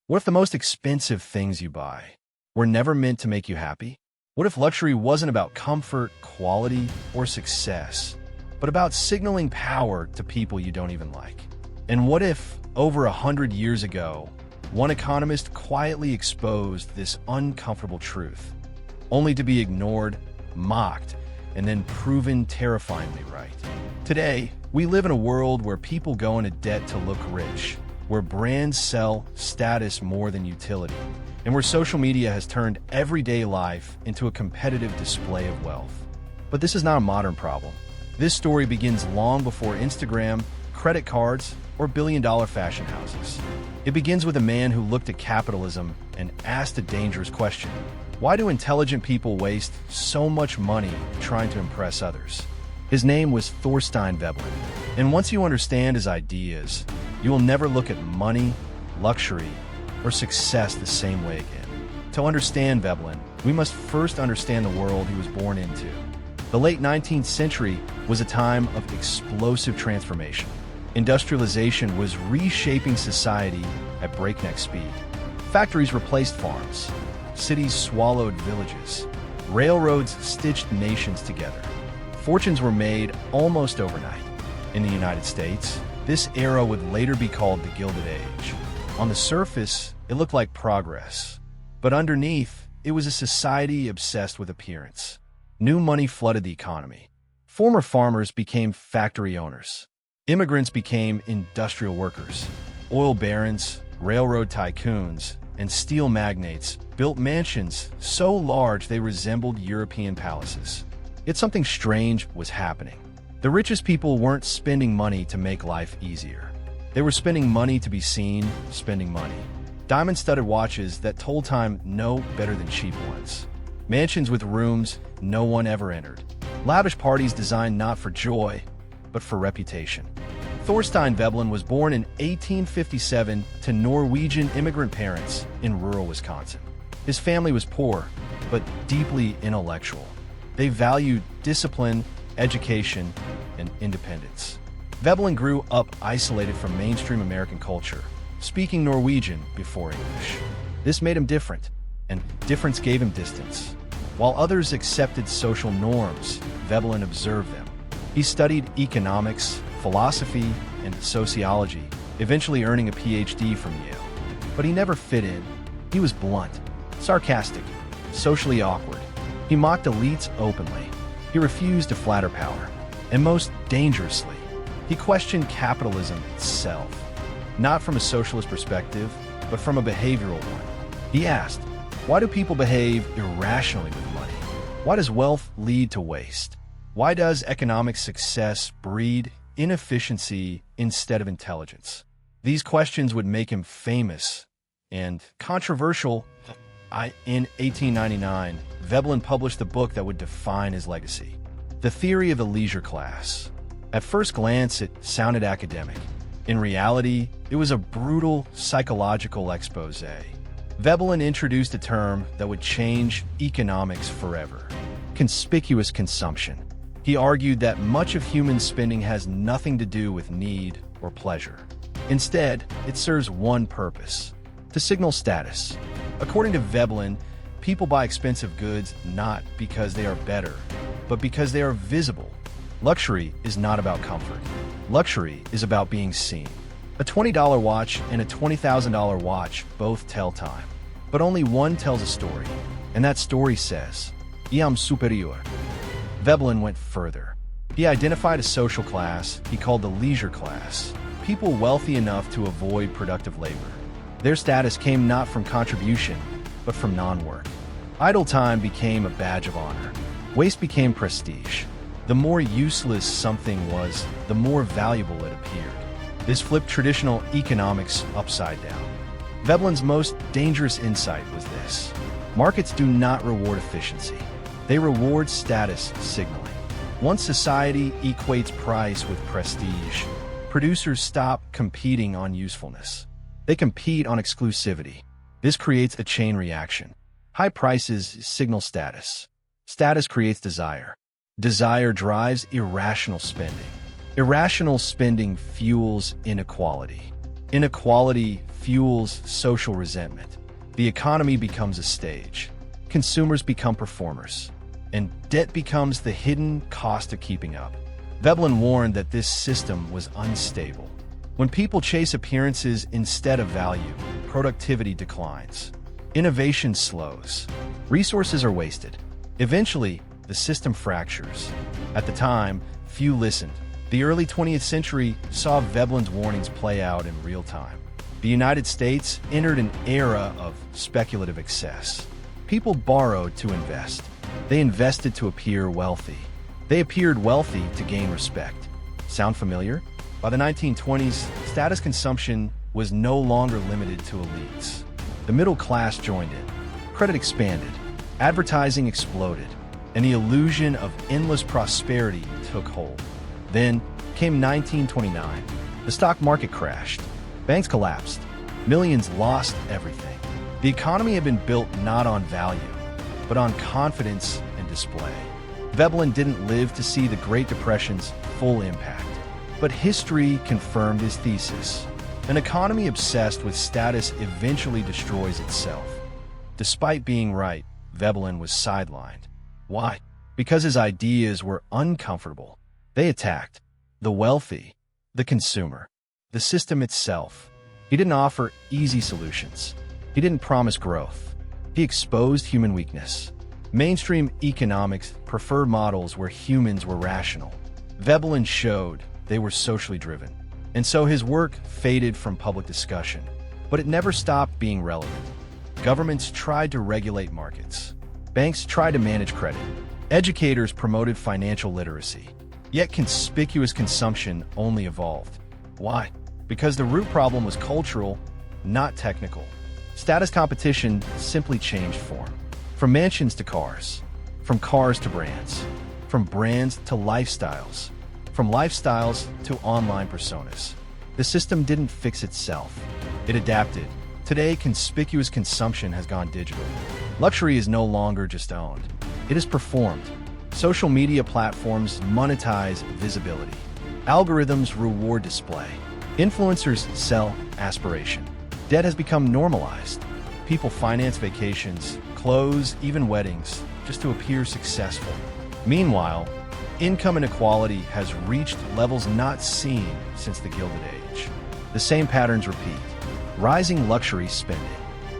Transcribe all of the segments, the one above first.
What if the most expensive things you buy were never meant to make you happy? What if luxury wasn't about comfort, quality, or success, but about signaling power to people you don't even like? And what if, over 100 years ago, one economist quietly exposed this uncomfortable truth, only to be ignored, mocked, and then proven terrifyingly right? Today, we live in a world where people go into debt to look rich, where brands sell status more than utility, and where social media has turned everyday life into a competitive display of wealth. But this is not a modern problem. This story begins long before Instagram, credit cards, or billion-dollar fashion houses. It begins with a man who looked at capitalism and asked a dangerous question. Why do intelligent people waste so much money trying to impress others? His name was Thorstein Veblen. And once you understand his ideas, you will never look at money, luxury, or success the same way again. To understand Veblen, we must first understand the world he was born into. The late 19th century was a time of explosive transformation. Industrialization was reshaping society at breakneck speed. Factories replaced farms. Cities swallowed villages. Railroads stitched nations together. Fortunes were made almost overnight. In the United States, this era would later be called the Gilded Age. On the surface, it looked like progress. But underneath, it was a society obsessed with appearance. New money flooded the economy. Former farmers became factory owners. Immigrants became industrial workers. Oil barons, railroad tycoons, and steel magnates built mansions so large they resembled European palaces. Yet something strange was happening. The richest people weren't spending money to make life easier. They were spending money to be seen, spending money. Diamond-studded watches that told time no better than cheap ones. Mansions with rooms no one ever entered. Lavish parties designed not for joy, but for reputation. Thorstein Veblen was born in 1857 to Norwegian immigrant parents in rural Wisconsin. His family was poor, but deeply intellectual. They valued discipline, education, and independence. Veblen grew up isolated from mainstream American culture, speaking Norwegian before English. This made him different, and difference gave him distance. While others accepted social norms, Veblen observed them. He studied economics, philosophy, and sociology, eventually earning a PhD from Yale. But he never fit in. He was blunt, sarcastic, socially awkward. He mocked elites openly. He refused to flatter power. And most dangerously, he questioned capitalism itself, not from a socialist perspective, but from a behavioral one. He asked, why do people behave irrationally with money? Why does wealth lead to waste? Why does economic success breed inefficiency instead of intelligence? These questions would make him famous and controversial. In 1899, Veblen published the book that would define his legacy, The Theory of the Leisure Class. At first glance, it sounded academic. In reality, it was a brutal psychological expose. Veblen introduced a term that would change economics forever: conspicuous consumption. He argued that much of human spending has nothing to do with need or pleasure. Instead, it serves one purpose: to signal status. According to Veblen, people buy expensive goods not because they are better, but because they are visible. Luxury is not about comfort. Luxury is about being seen. A $20 watch and a $20,000 watch both tell time, but only one tells a story, and that story says, "I am superior." Veblen went further. He identified a social class he called the leisure class, people wealthy enough to avoid productive labor. Their status came not from contribution, but from non-work. Idle time became a badge of honor. Waste became prestige. The more useless something was, the more valuable it appeared. This flipped traditional economics upside down. Veblen's most dangerous insight was this: markets do not reward efficiency. They reward status signaling. Once society equates price with prestige, producers stop competing on usefulness. They compete on exclusivity. This creates a chain reaction. High prices signal status. Status creates desire. Desire drives irrational spending. Irrational spending fuels inequality. Inequality fuels social resentment. The economy becomes a stage. Consumers become performers. And debt becomes the hidden cost of keeping up. Veblen warned that this system was unstable. When people chase appearances instead of value, productivity declines. Innovation slows. Resources are wasted. Eventually, the system fractures. At the time, few listened. The early 20th century saw Veblen's warnings play out in real time. The United States entered an era of speculative excess. People borrowed to invest. They invested to appear wealthy. They appeared wealthy to gain respect. Sound familiar? By the 1920s, status consumption was no longer limited to elites. The middle class joined in. Credit expanded. Advertising exploded. And the illusion of endless prosperity took hold. Then came 1929. The stock market crashed. Banks collapsed. Millions lost everything. The economy had been built not on value, but on confidence and display. Veblen didn't live to see the Great Depression's full impact. But history confirmed his thesis. An economy obsessed with status eventually destroys itself. Despite being right, Veblen was sidelined. Why? Because his ideas were uncomfortable. They attacked the wealthy, the consumer, the system itself. He didn't offer easy solutions. He didn't promise growth. He exposed human weakness. Mainstream economics preferred models where humans were rational. Veblen showed they were socially driven. And so his work faded from public discussion. But it never stopped being relevant. Governments tried to regulate markets. Banks tried to manage credit. Educators promoted financial literacy. Yet conspicuous consumption only evolved. Why? Because the root problem was cultural, not technical. Status competition simply changed form. From mansions to cars. From cars to brands. From brands to lifestyles. From lifestyles to online personas. The system didn't fix itself. It adapted. Today, conspicuous consumption has gone digital. Luxury is no longer just owned. It is performed. Social media platforms monetize visibility. Algorithms reward display. Influencers sell aspiration. Debt has become normalized. People finance vacations, clothes, even weddings, just to appear successful. Meanwhile, income inequality has reached levels not seen since the Gilded Age. The same patterns repeat. Rising luxury spending,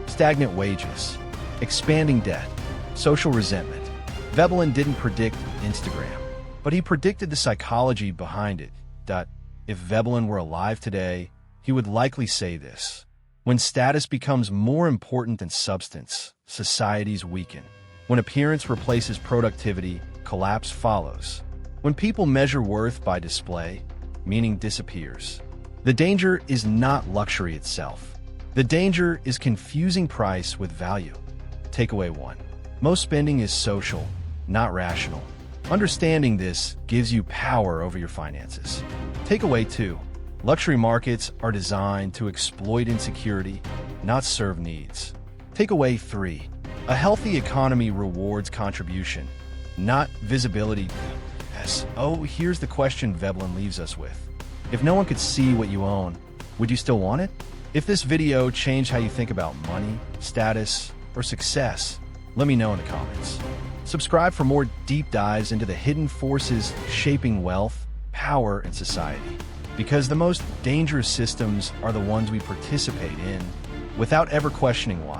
stagnant wages, expanding debt, social resentment. Veblen didn't predict Instagram, but he predicted the psychology behind it. If Veblen were alive today, he would likely say this. When status becomes more important than substance, societies weaken. When appearance replaces productivity, collapse follows. When people measure worth by display, meaning disappears. The danger is not luxury itself. The danger is confusing price with value. Takeaway 1. Most spending is social, not rational. Understanding this gives you power over your finances. Takeaway 2. Luxury markets are designed to exploit insecurity, not serve needs. Takeaway 3. A healthy economy rewards contribution, not visibility. Here's the question Veblen leaves us with. If no one could see what you own, would you still want it? If this video changed how you think about money, status, or success, let me know in the comments. Subscribe for more deep dives into the hidden forces shaping wealth, power, and society. Because the most dangerous systems are the ones we participate in without ever questioning why.